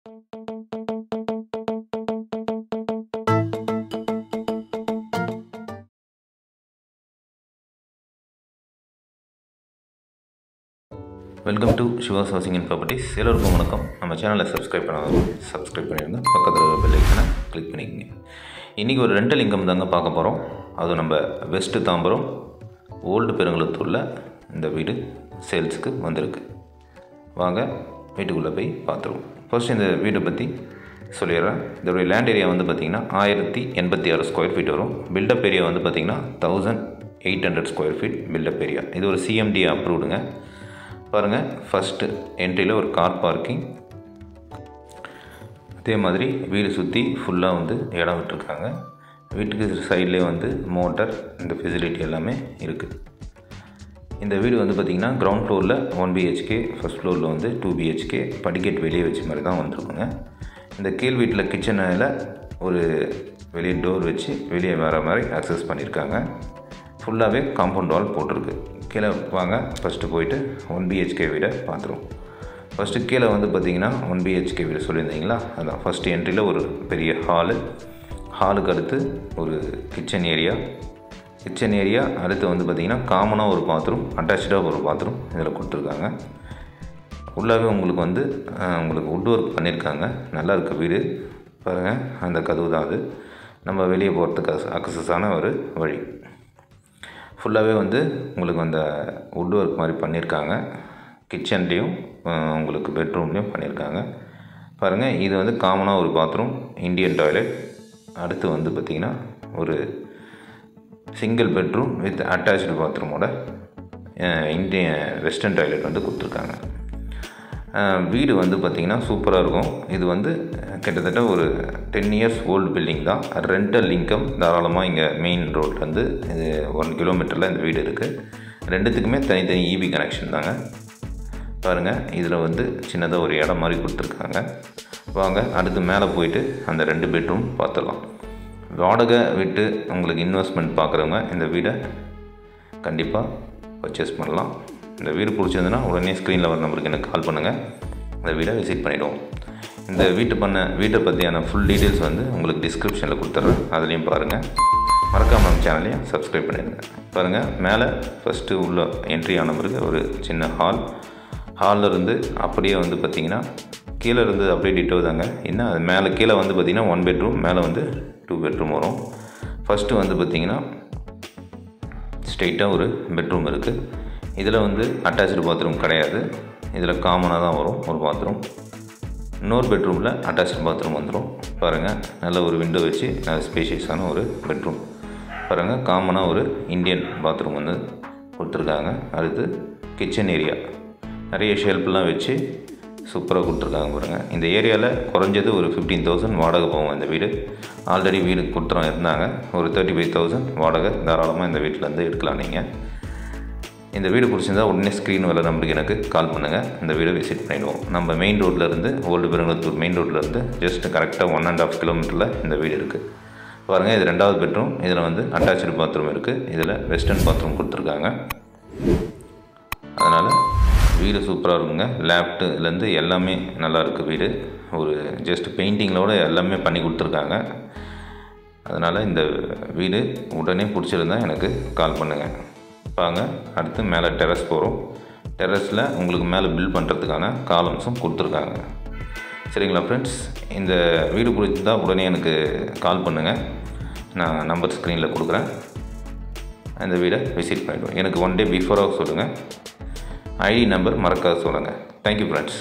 Welcome to Siva's housing and properties. எல்லோருக்கும் வணக்கம். நம்ம சேனலை சப்ஸ்கிரைப் பண்ணாதவங்க சப்ஸ்கிரைப் பண்ணிடுங்க, பக்கத்தில் பெல் ஐக்கனை கிளிக் பண்ணிக்கோங்க. இன்றைக்கி ஒரு ரெண்டல் இன்கம் தாங்க பார்க்க போகிறோம். அது நம்ம வெஸ்ட்டு தாம்பரம் ஓல்டு பெருங்குளத்தூரில் இந்த வீடு சேல்ஸுக்கு வந்திருக்கு. வாங்க வீட்டுக்குள்ளே போய் பார்த்துருவோம். ஃபர்ஸ்ட் இந்த வீடை பற்றி சொல்லிடுறேன். இதோடைய லேண்ட் ஏரியா வந்து பார்த்திங்கன்னா 1086 ஸ்கொயர் ஃபீட் வரும். பில்டப் ஏரியா வந்து பார்த்திங்கன்னா 1800 ஸ்கொயர் ஃபீட் பில்டப் ஏரியா. இது ஒரு CMD அப்ரூவ்டுங்க. பாருங்கள், ஃபஸ்ட்டு என்ட்ரியில் ஒரு கார் பார்க்கிங், அதே மாதிரி வீடு சுற்றி ஃபுல்லாக வந்து இடம் விட்டுருக்காங்க. வீட்டுக்கு சைட்லேயே வந்து மோட்டர், இந்த ஃபெசிலிட்டி எல்லாமே இருக்குது. இந்த வீடு வந்து பார்த்திங்கன்னா கிரவுண்ட் ஃப்ளோரில் 1 BHK, ஃபஸ்ட் ஃப்ளோரில் வந்து 2 BHK, படிக்கட் வெளியே வச்ச மாதிரி தான் வந்துருக்குங்க. இந்த கீழ் வீட்டில் கிச்சனில் ஒரு வெளியே டோர் வச்சு வெளியே வர மாதிரி அக்சஸ் பண்ணியிருக்காங்க. ஃபுல்லாகவே காம்பவுண்ட் வால் போட்டிருக்கு. கீழே வாங்க, ஃபஸ்ட்டு போயிட்டு 1 BHK வீடை பார்த்துருவோம். ஃபஸ்ட்டு கீழே வந்து பார்த்திங்கன்னா 1 BHK வீடு சொல்லியிருந்தீங்களா, அதான் ஃபஸ்ட்டு என்ட்ரியில் ஒரு பெரிய ஹாலுக்கு அடுத்து ஒரு கிச்சன் ஏரியா அடுத்து வந்து பார்த்திங்கன்னா காமனாக ஒரு பாத்ரூம், அட்டாச்சாக ஒரு பாத்ரூம் இதில் கொடுத்துருக்காங்க. உள்ளாகவே உங்களுக்கு வந்து உங்களுக்கு வுட் ஒர்க் பண்ணியிருக்காங்க. நல்லா இருக்குது வீடு. பாருங்கள், அந்த கதவு தான் அது. நம்ம வெளியே போகிறதுக்கு அக்சஸான ஒரு வழி. ஃபுல்லாகவே வந்து உங்களுக்கு அந்த வுட் ஒர்க் மாதிரி பண்ணியிருக்காங்க. கிச்சன்லேயும் உங்களுக்கு பெட்ரூம்லேயும் பண்ணியிருக்காங்க. பாருங்கள், இது வந்து காமனாக ஒரு பாத்ரூம், இந்தியன் டாய்லெட். அடுத்து வந்து பார்த்திங்கன்னா ஒரு சிங்கிள் பெட்ரூம் வித் அட்டாச்டு பாத்ரூமோட இந்தியன் வெஸ்டர்ன் டாய்லெட் வந்து கொடுத்துருக்காங்க. வீடு வந்து பார்த்திங்கன்னா சூப்பராக இருக்கும். இது வந்து கிட்டத்தட்ட ஒரு 10 இயர்ஸ் ஓல்டு பில்டிங் தான். ரெண்டல் இன்கம் தாராளமாக இங்கே மெயின் ரோட்லேருந்து இது 1 கிலோமீட்டரில் இந்த வீடு இருக்குது. ரெண்டுத்துக்குமே தனித்தனி EB கனெக்ஷன் தாங்க. பாருங்கள், இதில் வந்து சின்னதாக ஒரு இடம் மாதிரி கொடுத்துருக்காங்க. வாங்க அடுத்து மேலே போயிட்டு அந்த 2 பெட்ரூம் பார்த்துடலாம். வாடகை விட்டு உங்களுக்கு இன்வெஸ்ட்மெண்ட் பார்க்குறவங்க இந்த வீடை கண்டிப்பாக பர்ச்சேஸ் பண்ணலாம். இந்த வீடு பிடிச்சிருந்துன்னா உடனே ஸ்க்ரீனில் வர நம்பருக்கு எனக்கு கால் பண்ணுங்கள். இந்த வீடை விசிட் பண்ணிவிடுவோம். இந்த வீட்டை பற்றியான ஃபுல் டீட்டெயில்ஸ் வந்து உங்களுக்கு டிஸ்கிரிப்ஷனில் கொடுத்துட்றேன், அதுலேயும் பாருங்கள். மறக்காமல் நம்ம சேனலையும் சப்ஸ்கிரைப் பண்ணிடுங்க. பாருங்கள், மேலே ஃபஸ்ட்டு உள்ள என்ட்ரி ஆன பிறகு ஒரு சின்ன ஹாலில் இருந்து அப்படியே வந்து பார்த்திங்கன்னா கீழே இருந்து அப்படியே டிட்டோ தாங்க. என்ன அது மேலே கீழே வந்து பார்த்திங்கன்னா 1 பெட்ரூம், மேலே வந்து 2 பெட்ரூம் வரும். ஃபஸ்ட்டு வந்து பார்த்திங்கன்னா ஸ்ட்ரெயிட்டாக ஒரு பெட்ரூம் இருக்குது. இதில் வந்து அட்டாச்டு பாத்ரூம் கிடையாது. இதில் காமனாக தான் வரும் ஒரு பாத்ரூம். இன்னொரு பெட்ரூமில் அட்டாச்டு பாத்ரூம் வந்துடும். பாருங்கள், நல்ல ஒரு விண்டோ வச்சு நல்ல ஸ்பேஷியஸான ஒரு பெட்ரூம். பாருங்கள், காமனாக ஒரு இந்தியன் பாத்ரூம் வந்து கொடுத்துருக்காங்க. அடுத்து கிச்சன் ஏரியா நிறைய ஷெல்ஃப்லாம் வச்சு சூப்பராக கொடுத்துருக்காங்க. பாருங்கள், இந்த ஏரியாவில் குறைஞ்சது ஒரு 15,000 வாடகை போகும். இந்த வீடு ஆல்ரெடி வீடு கொடுத்துறோம் இருந்தாங்க. ஒரு 35,000 வாடகை தாராளமாக இந்த வீட்டிலேருந்து எடுக்கலாம். நீங்கள் இந்த வீடு பிடிச்சிருந்தா உடனே ஸ்க்ரீன் வர நம்பருக்கு எனக்கு கால் பண்ணுங்கள். இந்த வீடை விசிட் பண்ணிவிடுவோம். நம்ம மெயின் ரோட்லேருந்து ஓல்டு பெருங்குளத்தூர் மெயின் ரோட்லேருந்து ஜஸ்ட் கரெக்டாக 1.5 கிலோமீட்டரில் இந்த வீடு இருக்குது. பாருங்கள், இது 2வது பெட்ரூம். இதில் வந்து அட்டாச்டு பாத்ரூம் இருக்குது. இதில் வெஸ்டர்ன் பாத்ரூம் கொடுத்துருக்காங்க. அதனால் வீடு சூப்பராக இருக்குங்க. லேப்டுலேருந்து எல்லாமே நல்லா இருக்குது. வீடு ஒரு ஜஸ்ட் பெயிண்டிங்களோட எல்லாமே பண்ணி கொடுத்துருக்காங்க. அதனால் இந்த வீடு உடனே பிடிச்சிருந்தா எனக்கு கால் பண்ணுங்கள். வாங்க அடுத்து மேலே டெரஸ் போகிறோம். டெரஸில் உங்களுக்கு மேலே பில்ட் பண்ணுறதுக்கான காலம்ஸும் கொடுத்துருக்காங்க. சரிங்களா ஃப்ரெண்ட்ஸ், இந்த வீடு பிடிச்சிருந்தா உடனே எனக்கு கால் பண்ணுங்கள். நான் நம்பர் ஸ்க்ரீனில் கொடுக்குறேன். இந்த வீடை விசிட் பண்ணிவிடுவோம். எனக்கு 1 டே பிஃபோராக சொல்லுங்கள். ID நம்பர் மறக்காத சொல்லுங்கள். Thank you friends.